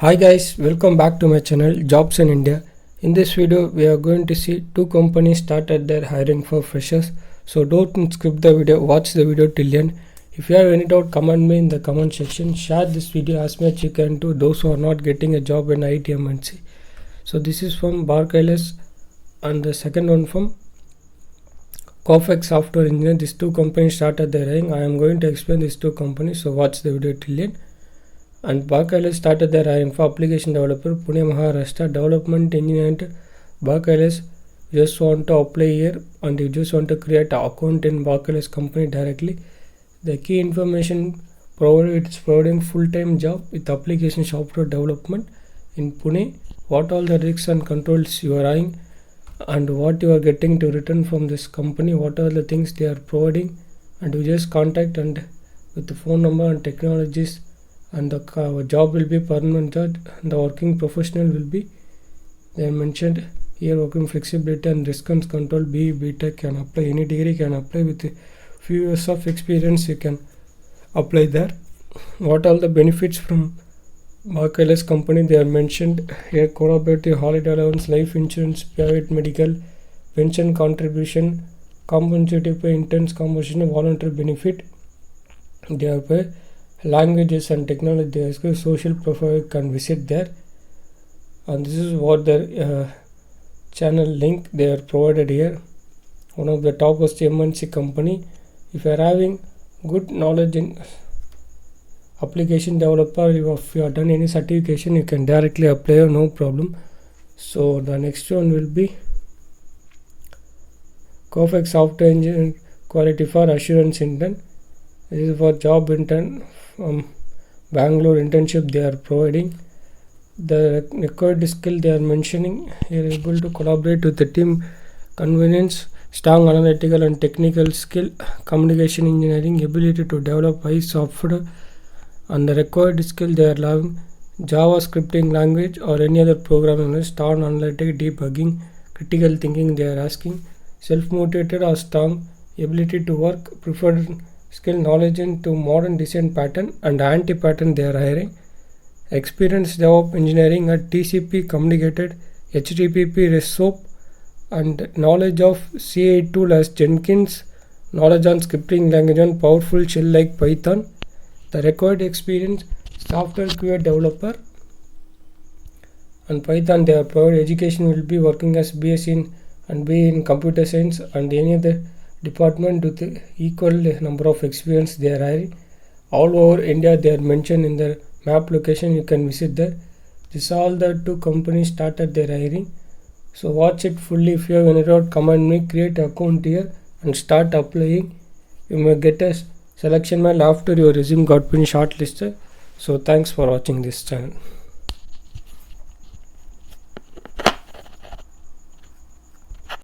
Hi guys, welcome back to my channel Jobs in India. In this video we are going to see two companies started their hiring for freshers. So don't skip the video, watch the video till end. If you have any doubt, comment me in the comment section. Share this video as much you can to those who are not getting a job in IT MNC. So this is from Barclays and the second one from Kofex Software Engineer. These two companies started their hiring. I am going to explain these two companies, so watch the video till end. And Barclays started their hiring for application developer, Pune, Maharashtra, development engineer. Barclays just want to apply here and you just want to create an account in Barclays company directly. The key information provided, it's providing full-time job with application software development in Pune. What all the risks and controls you are eyeing and what you are getting to return from this company, what are the things they are providing, and you just contact and with the phone number and technologies. And the job will be permanent job and the working professional will be, they are mentioned here, working flexibility and risk and control. BTech can apply, any degree can apply, with a few years of experience you can apply there. What all the benefits from Barclays company, they are mentioned here: cooperative, holiday allowance, life insurance, private medical, pension contribution, compensated pay, interns compensation, voluntary benefit. They are pay, languages and technology, social profile, can visit there. And this is what their channel link they are provided here. One of the topmost MNC company. If you are having good knowledge in application developer, if you have done any certification, you can directly apply, no problem. So the next one will be Kofex Software Engineering Quality for Assurance Intern. This is for job intern from Bangalore, internship they are providing. The required skill they are mentioning here: able to collaborate with the team, convenience, strong analytical and technical skill, communication engineering, ability to develop high software. And the required skill they are having Java scripting language or any other programming language, strong analytic, debugging, critical thinking they are asking, self-motivated or strong ability to work, preferred skill, knowledge into modern design pattern and anti-pattern they are hiring, experience DevOps engineering at TCP communicated, HTTP REST SOAP, and knowledge of CI tool as Jenkins, knowledge on scripting language on powerful shell like Python. The required experience: software QA developer and Python they are provided. Education will be working as BSc in and BA in computer science and any other department with equal number of experience they are hiring. All over India they are mentioned in the map location, you can visit there. This all the two companies started their hiring. So watch it fully. If you have any doubt, comment me, create an account here and start applying. You may get a selection mail after your resume got been shortlisted. So thanks for watching this channel.